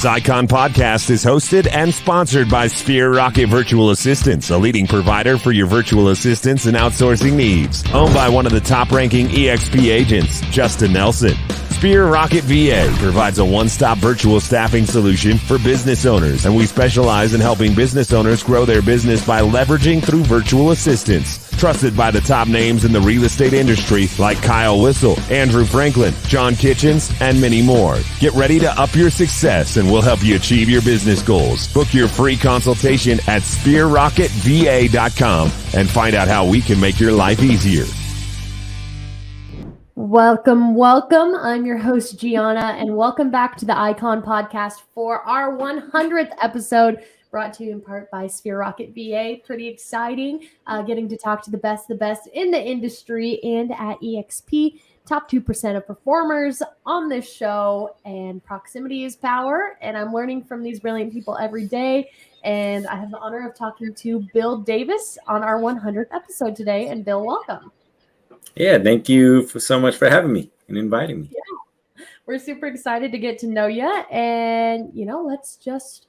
This Icon podcast is hosted and sponsored by Sphere Rocket Virtual Assistants, a leading provider for your virtual assistants and outsourcing needs. Owned by one of the top-ranking EXP agents, Justin Nelson. Sphere Rocket VA provides a one-stop virtual staffing solution for business owners, and we specialize in helping business owners grow their business by leveraging through virtual assistants. Trusted by the top names in the real estate industry like Kyle Whissel, Andrew Franklin, John Kitchens, and many more. Get ready to up your success, and we'll help you achieve your business goals. Book your free consultation at sphererocketva.com and find out how we can make your life easier. Welcome. I'm your host, Gianna, and welcome back to the Icon Podcast for our 100th episode, brought to you in part by Sphere Rocket VA. Pretty exciting, getting to talk to the best in the industry and at EXP. Top 2% of performers on this show, and proximity is power, and I'm learning from these brilliant people every day. And I have the honor of talking to Bill Davis on our 100th episode today. And Bill, welcome. Yeah, thank you so much for having me and inviting me. Yeah, we're super excited to get to know you. And, let's just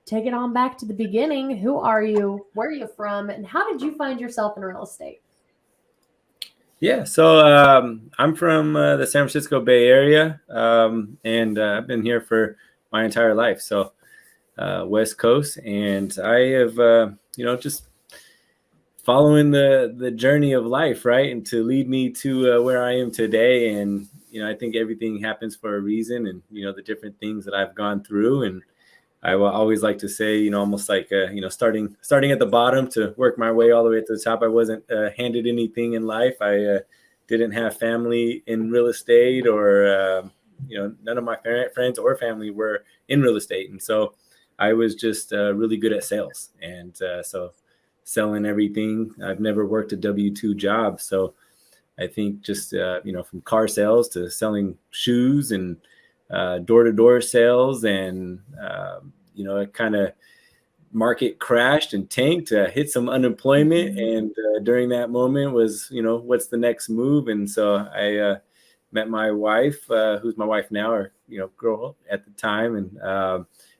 take it on back to the beginning. Who are you? Where are you from? And how did you find yourself in real estate? Yeah, so I'm from the San Francisco Bay Area, and I've been here for my entire life. So West Coast, and I have, just following the journey of life, right? And to lead me to where I am today. And, I think everything happens for a reason, and, the different things that I've gone through. And I will always like to say, almost like, starting at the bottom to work my way all the way to the top. I wasn't handed anything in life. I didn't have family in real estate, or, none of my friends or family were in real estate. And so I was just really good at sales. And so selling everything. I've never worked a W-2 job. So I think just, from car sales to selling shoes and door-to-door sales, and, it kind of market crashed and tanked, hit some unemployment. And during that moment was, what's the next move? And so I met my wife, who's my wife now, or, girl at the time. And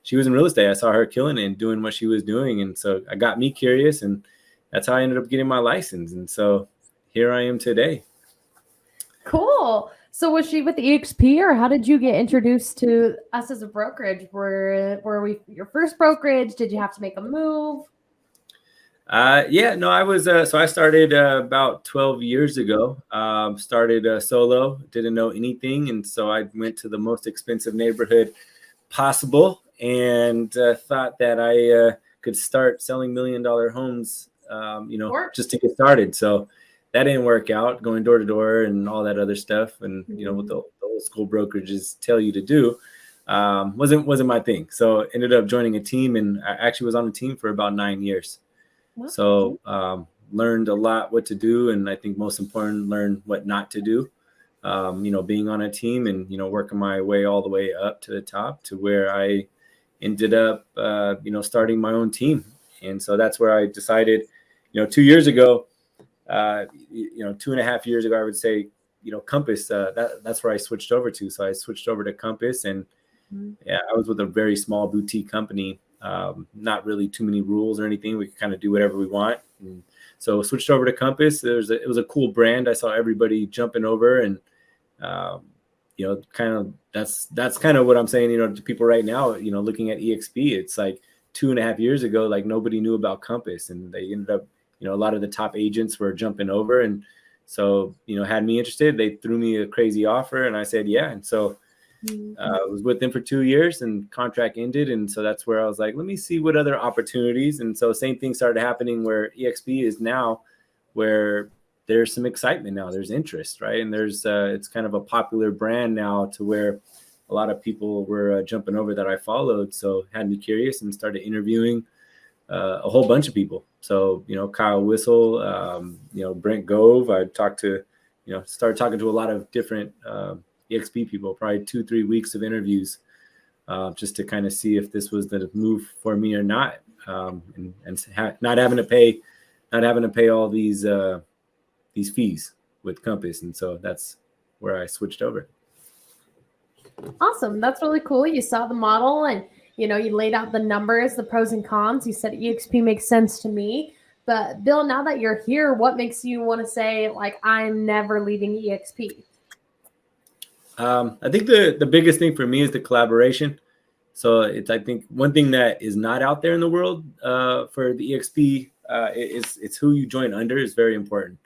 she was in real estate. I saw her killing it and doing what she was doing. And so I got me curious, and that's how I ended up getting my license. And so here I am today. Cool. So was she with the EXP, or how did you get introduced to us as a brokerage? Were we your first brokerage? Did you have to make a move? I was, so I started about 12 years ago, started solo, didn't know anything. And so I went to the most expensive neighborhood possible, and thought that I could start selling $1 million homes, just to get started. So that didn't work out, going door to door and all that other stuff. And, what the old school brokerages tell you to do wasn't my thing. So ended up joining a team, and I actually was on a team for about 9 years. Wow. So learned a lot what to do. And I think most important, learn what not to do. Being on a team and, working my way all the way up to the top, to where I ended up, starting my own team. And so that's where I decided, 2 years ago, 2.5 years ago, I would say, Compass, that's where I switched over to. So I switched over to Compass, and I was with a very small boutique company, not really too many rules or anything. We could kind of do whatever we want. And so switched over to Compass. It was a cool brand. I saw everybody jumping over, and, kind of that's kind of what I'm saying, to people right now, looking at EXP. It's like 2.5 years ago, like nobody knew about Compass, and they ended up, a lot of the top agents were jumping over. And so, had me interested. They threw me a crazy offer, and I said, yeah. And so I was with them for 2 years, and contract ended. And so that's where I was like, let me see what other opportunities. And so same thing started happening, where EXP is now, where there's some excitement now, there's interest, right? And there's, it's kind of a popular brand now, to where a lot of people were jumping over that I followed. So had me curious, and started interviewing a whole bunch of people. So, Kyle Whissel, Brent Gove. I talked to, started talking to a lot of different EXP people, probably 2-3 weeks of interviews, just to kind of see if this was the move for me or not. Not having to pay all these fees with Compass. And so that's where I switched over. Awesome. That's really cool. You saw the model, and You laid out the numbers, the pros and cons. You said EXP makes sense to me. But Bill, now that you're here, what makes you want to say, like, I'm never leaving EXP? I think the biggest thing for me is the collaboration. So I think one thing that is not out there in the world for the EXP it's who you join under is very important.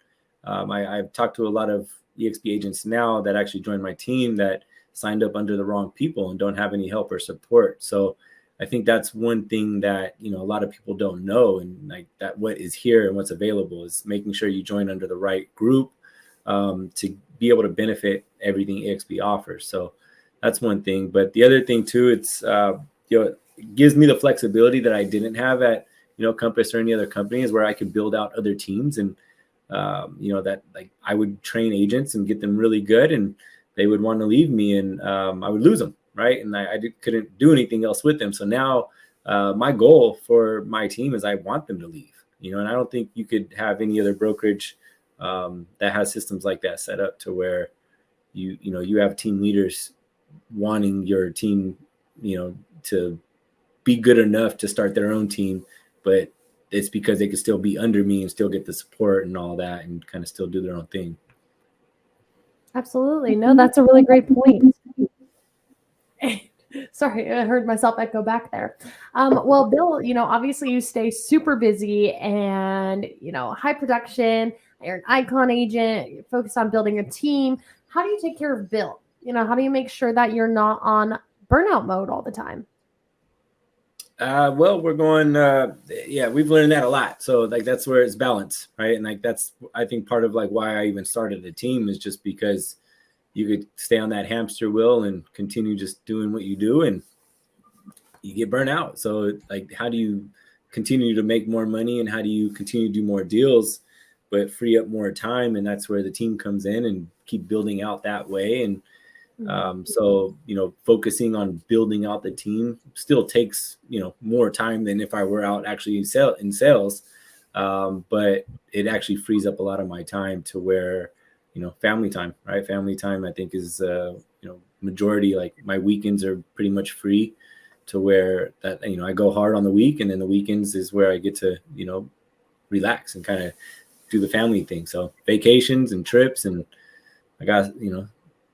I've talked to a lot of EXP agents now that actually joined my team that signed up under the wrong people and don't have any help or support. So I think that's one thing that, a lot of people don't know. And like that, what is here and what's available is making sure you join under the right group to be able to benefit everything EXP offers. So that's one thing. But the other thing too, it gives me the flexibility that I didn't have at, Compass or any other companies where I could build out other teams and, that like I would train agents and get them really good and they would want to leave me and I would lose them. Right. And I couldn't do anything else with them. So now my goal for my team is I want them to leave, and I don't think you could have any other brokerage that has systems like that set up to where you have team leaders wanting your team, to be good enough to start their own team, but it's because they could still be under me and still get the support and all that and kind of still do their own thing. Absolutely. No, that's a really great point. Sorry, I heard myself echo back there. Well, Bill, obviously you stay super busy and, high production. You're an icon agent. You're focused on building a team. How do you take care of Bill? How do you make sure that you're not on burnout mode all the time? Well, we're going, we've learned that a lot. So like, that's where it's balance, right? And like, that's, I think part of like why I even started the team is just because you could stay on that hamster wheel and continue just doing what you do and you get burnt out. So like, how do you continue to make more money and how do you continue to do more deals, but free up more time? And that's where the team comes in and keep building out that way. And so, focusing on building out the team still takes, more time than if I were out actually in sales. But it actually frees up a lot of my time to where, family time, right? Family time, I think is, majority, like my weekends are pretty much free to where that, I go hard on the week and then the weekends is where I get to, relax and kind of do the family thing. So vacations and trips and I got,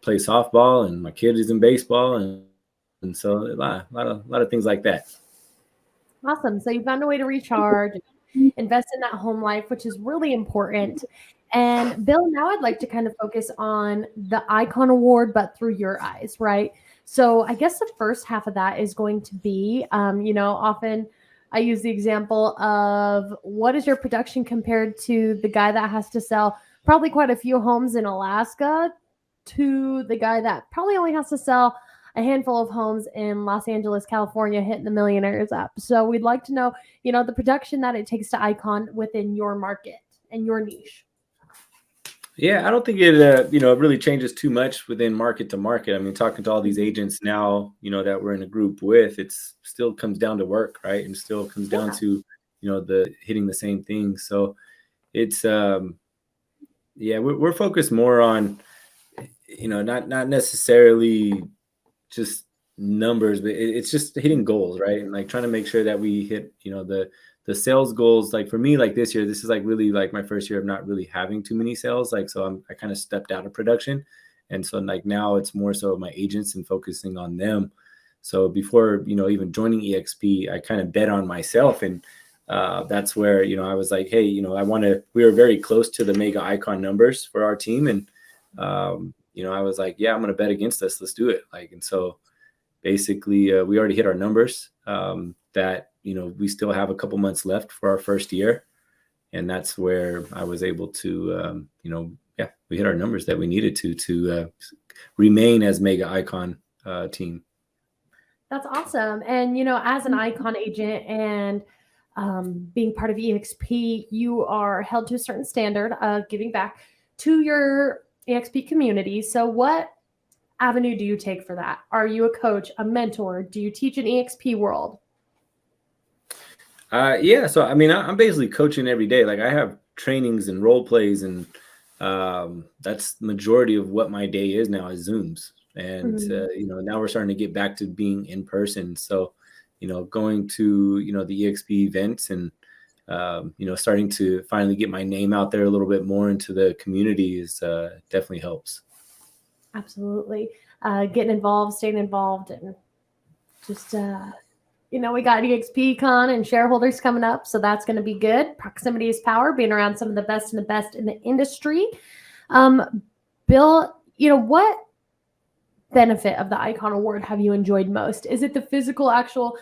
play softball and my kid is in baseball and so a lot of things like that. Awesome. So you found a way to recharge, invest in that home life, which is really important. And Bill, now I'd like to kind of focus on the Icon Award, but through your eyes, right? So I guess the first half of that is going to be, often I use the example of what is your production compared to the guy that has to sell probably quite a few homes in Alaska to the guy that probably only has to sell a handful of homes in Los Angeles, California, hitting the millionaires up. So we'd like to know, the production that it takes to icon within your market and your niche. Yeah, I don't think it, really changes too much within market to market. I mean, talking to all these agents now, that we're in a group with, it's still comes down to work, right? And still comes down to, the hitting the same thing. So it's, we're focused more on, not necessarily just numbers, but it's just hitting goals, right? And like trying to make sure that we hit, the sales goals. Like for me, like this year, this is like really like my first year of not really having too many sales. Like, so I kind of stepped out of production. And so like now it's more so my agents and focusing on them. So before, even joining EXP, I kind of bet on myself. And that's where, I was like, hey, we were very close to the mega icon numbers for our team. And, I was like, yeah, I'm going to bet against us. Let's do it. Like, and so basically we already hit our numbers that, we still have a couple months left for our first year. And that's where I was able to, we hit our numbers that we needed to remain as mega icon team. That's awesome. And, as an icon agent and being part of EXP, you are held to a certain standard of giving back to your EXP community. So what avenue do you take for that? Are you a coach, a mentor? Do you teach an EXP world? So, I mean, I'm basically coaching every day. Like I have trainings and role plays and that's the majority of what my day is now is Zooms. And, now we're starting to get back to being in person. So going to, the EXP events and, starting to finally get my name out there a little bit more into the community is definitely helps. Absolutely. Getting involved, staying involved, and just, we got EXP Con and shareholders coming up, so that's going to be good. Proximity is power, being around some of the best in the industry. Bill, what benefit of the Icon Award have you enjoyed most? Is it the physical, actual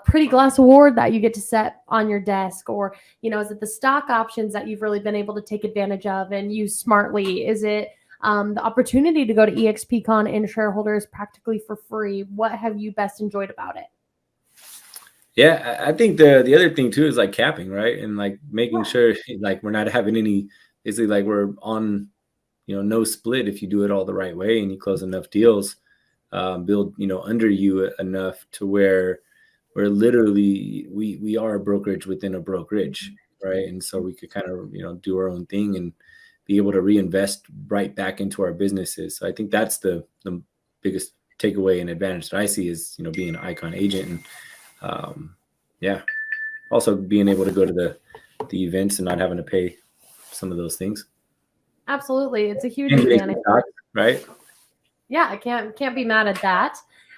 pretty glass award that you get to set on your desk? Or, is it the stock options that you've really been able to take advantage of and use smartly? Is it the opportunity to go to EXP Con and shareholders practically for free? What have you best enjoyed about it? Yeah, I think the other thing too is like capping, right? And like making sure like we're not having any, basically like we're on, no split if you do it all the right way and you close enough deals, build, under you enough to where we're literally, we are a brokerage within a brokerage, right? And so we could kind of, do our own thing and be able to reinvest right back into our businesses. So I think that's the biggest takeaway and advantage that I see is, being an Icon agent. And also being able to go to the events and not having to pay some of those things. Absolutely. It's a huge advantage. Right? Yeah, I can't be mad at that.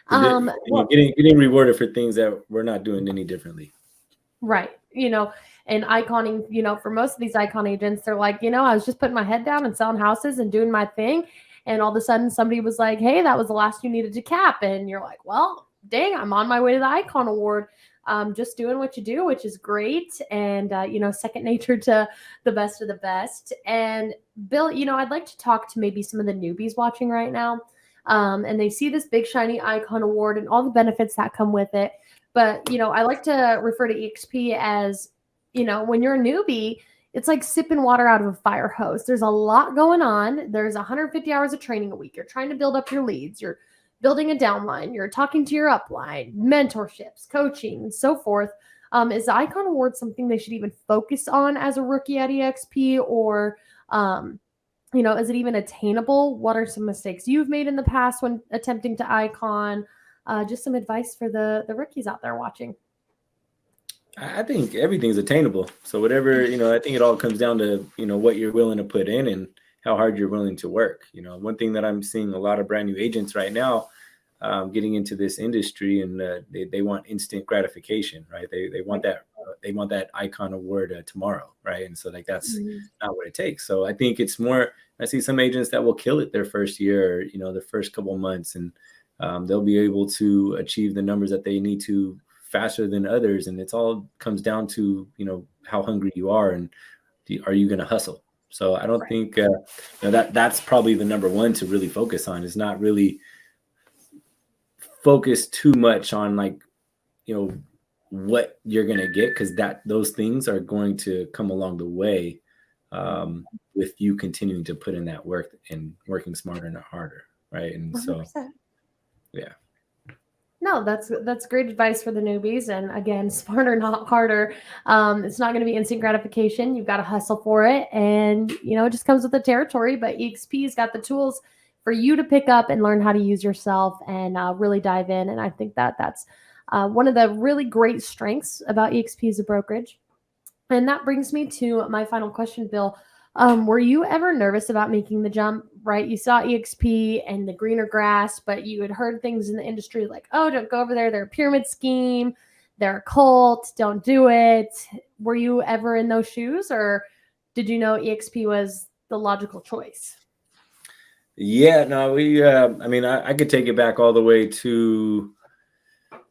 Getting rewarded for things that we're not doing any differently. Right. And iconing, for most of these Icon agents, they're like, I was just putting my head down and selling houses and doing my thing. And all of a sudden somebody was like, hey, that was the last you needed to cap. And you're like, well, dang, I'm on my way to the Icon Award. Just doing what you do, which is great. And, second nature to the best of the best. And Bill, I'd like to talk to maybe some of the newbies watching right now. And they see this big shiny Icon Award and all the benefits that come with it. But, I like to refer to EXP as, when you're a newbie, it's like sipping water out of a fire hose. There's a lot going on. There's 150 hours of training a week. You're trying to build up your leads. You're building a downline. You're talking to your upline, mentorships, coaching, and so forth. Is the Icon Award something they should even focus on as a rookie at EXP? Or, is it even attainable? What are some mistakes you've made in the past when attempting to Icon? Just some advice for the rookies out there watching. I think everything's attainable. So whatever, I think it all comes down to, what you're willing to put in and how hard you're willing to work. One thing that I'm seeing a lot of brand new agents right now getting into this industry, and they want instant gratification, right? They want that Icon Award tomorrow, right? And so like that's not what it takes. So I think it's more, I see some agents that will kill it their first year, or, the first couple of months, and they'll be able to achieve the numbers that they need to faster than others. And it's all comes down to, how hungry you are and are you going to hustle? So I don't think that's probably the number one to really focus on, is not really focus too much on like, what you're going to get, because those things are going to come along the way with you continuing to put in that work and working smarter and harder. Right. And 100%. So, yeah. No, that's great advice for the newbies. And again, smarter, not harder. It's not going to be instant gratification. You've got to hustle for it. And, it just comes with the territory. But EXP's got the tools for you to pick up and learn how to use yourself and really dive in. And I think that's one of the really great strengths about EXP as a brokerage. And that brings me to my final question, Bill. Were you ever nervous about making the jump, right? You saw EXP and the greener grass, but you had heard things in the industry like, oh, don't go over there. They're a pyramid scheme. They're a cult. Don't do it. Were you ever in those shoes, or did you know EXP was the logical choice? Yeah, no, I could take it back all the way to,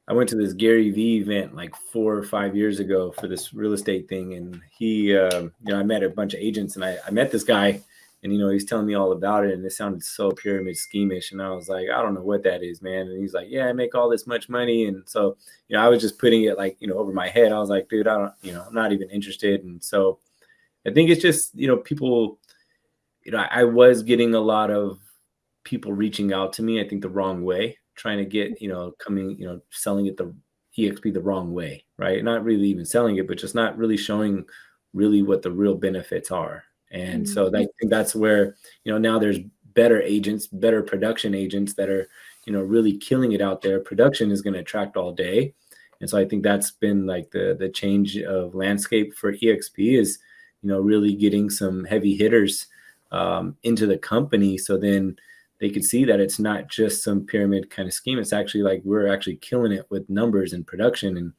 I went to this Gary Vee event like 4 or 5 years ago for this real estate thing. And he, I met a bunch of agents, and I met this guy, and, he's telling me all about it. And it sounded so pyramid scheme-ish. And I was like, I don't know what that is, man. And he's like, yeah, I make all this much money. And so, I was just putting it like, over my head. I was like, dude, I'm not even interested. And so I think it's just, people, I was getting a lot of people reaching out to me, I think the wrong way, trying to get, selling it the EXP the wrong way, right? Not really even selling it, but just not really showing really what the real benefits are. And so I think that's where, now there's better agents, better production agents that are, really killing it out there. Production is going to attract all day. And so I think that's been like the change of landscape for EXP is, really getting some heavy hitters into the company. So then they could see that it's not just some pyramid kind of scheme. It's actually like we're actually killing it with numbers and production, and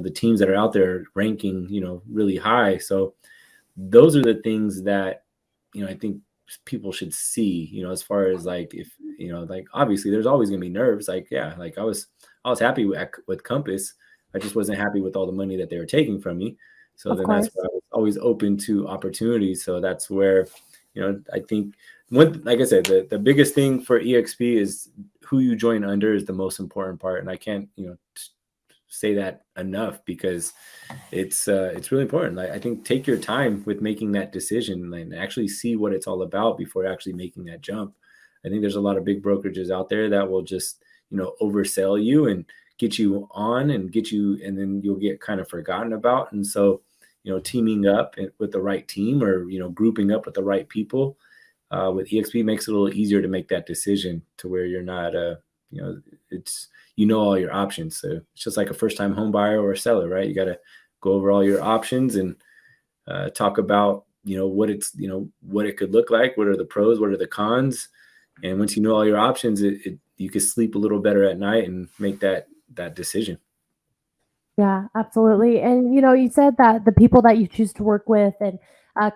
the teams that are out there ranking really high. So those are the things that I think people should see, as far as like, if like, obviously there's always going to be nerves. Like, yeah, like I was happy with Compass. I just wasn't happy with all the money that they were taking from me. So then that's why I was always open to opportunities. So that's where I think like I said, the biggest thing for EXP is who you join under is the most important part. And I can't say that enough, because it's really important. Like, I think take your time with making that decision and actually see what it's all about before actually making that jump. I think there's a lot of big brokerages out there that will just oversell you and get you on and then you'll get kind of forgotten about. And so teaming up with the right team, or grouping up with the right people with EXP makes it a little easier to make that decision, to where you're not it's all your options. So it's just like a first-time home buyer or a seller, right? You got to go over all your options and talk about what it could look like, what are the pros, what are the cons. And once you know all your options, you can sleep a little better at night and make that decision. Yeah, absolutely. And you said that the people that you choose to work with and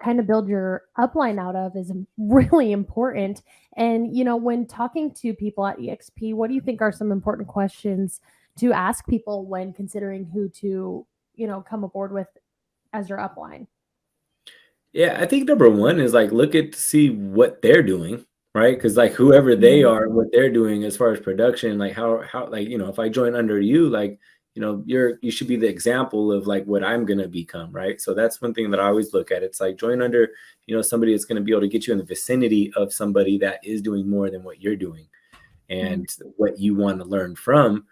kind of build your upline out of is really important. And when talking to people at EXP, what do you think are some important questions to ask people when considering who to come aboard with as your upline? Yeah, I think number one is like look at see what they're doing, right? Because like whoever they are, what they're doing as far as production, like how like if I join under you, like you should be the example of like what I'm gonna become, right? So that's one thing that I always look at. It's like join under somebody that's gonna be able to get you in the vicinity of somebody that is doing more than what you're doing, and what you want to learn from.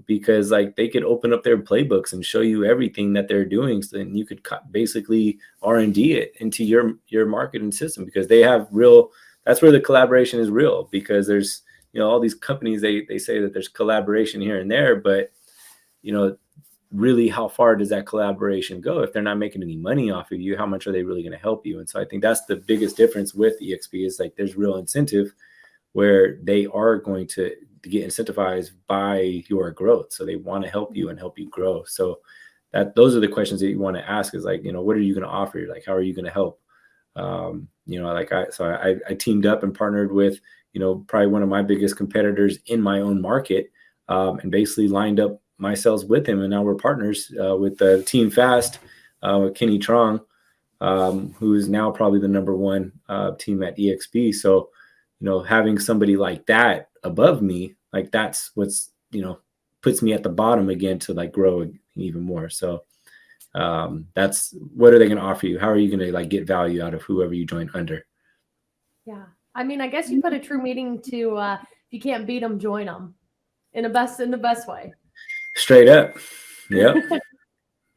Because like they could open up their playbooks and show you everything that they're doing, so then you could basically R&D it into your marketing system, because they have that's where the collaboration is real. Because there's all these companies, they say that there's collaboration here and there, but really how far does that collaboration go? If they're not making any money off of you, how much are they really going to help you? And so I think that's the biggest difference with EXP, is like there's real incentive where they are going to get incentivized by your growth. So they want to help you and help you grow. So those are the questions that you want to ask, is like, what are you going to offer? Like, how are you going to help? I teamed up and partnered with, probably one of my biggest competitors in my own market, and basically lined up myself with him. And now we're partners with the Team Fast, with Kenny Trong, who is now probably the number one team at EXP. So, having somebody like that above me, like that's what's, puts me at the bottom again to like grow even more. So that's what are they going to offer you? How are you going to like get value out of whoever you join under? Yeah. I mean, I guess you put a true meaning to if you can't beat them, join them in the best way. Straight up. Yep.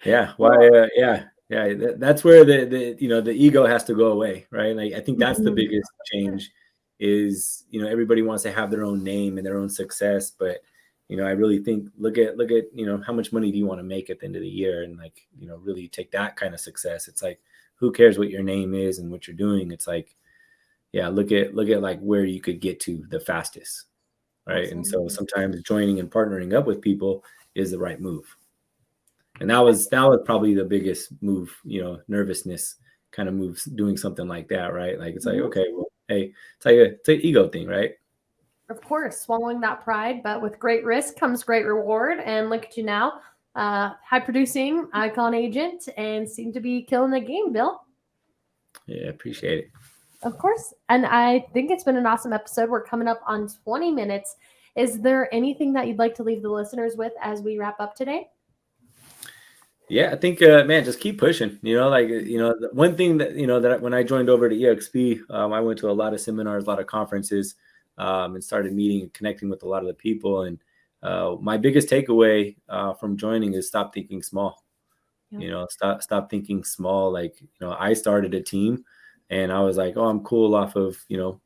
Yeah. Why? Yeah. That's where the ego has to go away, right? Like I think that's the biggest change is, everybody wants to have their own name and their own success, but I really think look at how much money do you want to make at the end of the year, and like really take that kind of success. It's like, who cares what your name is and what you're doing? It's like, yeah, look at like where you could get to the fastest, right? Absolutely. And so sometimes joining and partnering up with people is the right move. And that was probably the biggest move, nervousness kind of moves, doing something like that, right? Like it's like, okay, well, hey, it's an ego thing, right? Of course, swallowing that pride, but with great risk comes great reward. And look at you now, high producing icon agent, and seem to be killing the game, Bill. Yeah, appreciate it. Of course. And I think it's been an awesome episode. We're coming up on 20 minutes. Is there anything that you'd like to leave the listeners with as we wrap up today? Yeah, I think, man, just keep pushing. One thing that, that when I joined over to EXP, I went to a lot of seminars, a lot of conferences, and started meeting and connecting with a lot of the people. And my biggest takeaway from joining is stop thinking small. Yeah. Stop thinking small. Like, I started a team and I was like, oh, I'm cool off of,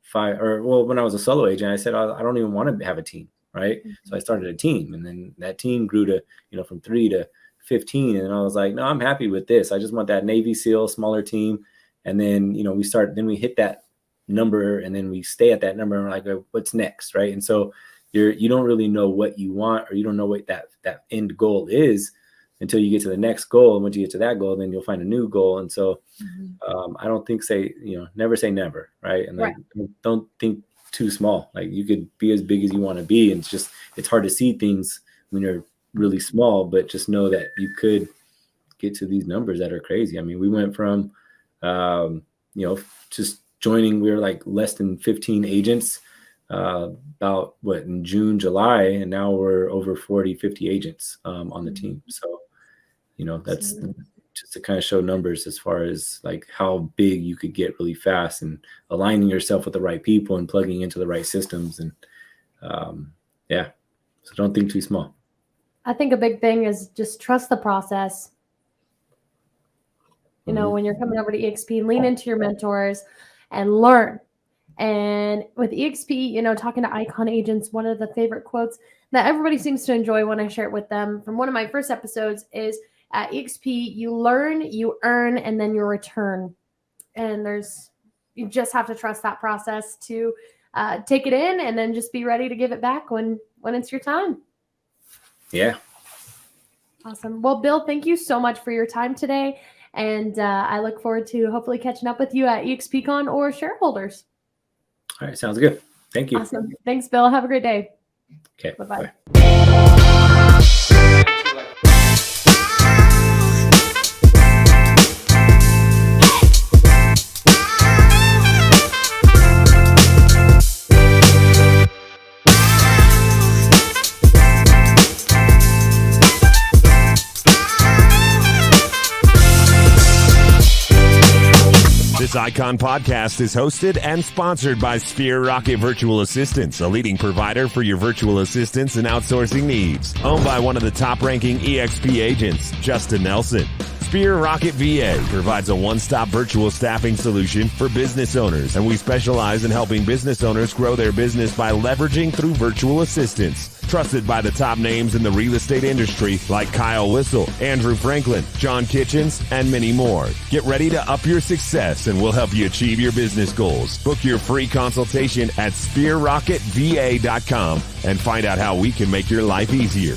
5 or when I was a solo agent, I said, I don't even want to have a team. right? So I started a team, and then that team grew to, from 3 to 15. And I was like, no, I'm happy with this. I just want that Navy SEAL smaller team. And then, we hit that number, and then we stay at that number, and we're like, what's next, right? And so you don't really know what you want, or you don't know what that end goal is until you get to the next goal. And once you get to that goal, then you'll find a new goal. And so I don't think never say never, right? And like, don't think too small. Like, you could be as big as you want to be, and it's hard to see things when you're really small, but just know that you could get to these numbers that are crazy. I mean, we went from just joining, we were like less than 15 agents about in June, July, and now we're over 40, 50 agents on the team. So that's just to kind of show numbers as far as like how big you could get really fast, and aligning yourself with the right people and plugging into the right systems. And so don't think too small. I think a big thing is just trust the process. When you're coming over to EXP, lean into your mentors and learn. And with EXP, talking to Icon agents, one of the favorite quotes that everybody seems to enjoy when I share it with them from one of my first episodes is, at EXP, you learn, you earn, and then you return. And you just have to trust that process to take it in, and then just be ready to give it back when it's your time. Yeah. Awesome. Well, Bill, thank you so much for your time today. And I look forward to hopefully catching up with you at EXPCon or shareholders. All right. Sounds good. Thank you. Awesome. Thanks, Bill. Have a great day. Okay. Bye-bye. Bye. This Icon podcast is hosted and sponsored by Sphere Rocket Virtual Assistants, a leading provider for your virtual assistants and outsourcing needs. Owned by one of the top-ranking EXP agents, Justin Nelson. Sphere Rocket VA provides a one-stop virtual staffing solution for business owners, and we specialize in helping business owners grow their business by leveraging through virtual assistants. Trusted by the top names in the real estate industry like Kyle Whistle, Andrew Franklin, John Kitchens, and many more. Get ready to up your success, and we'll help you achieve your business goals. Book your free consultation at sphererocketva.com and find out how we can make your life easier.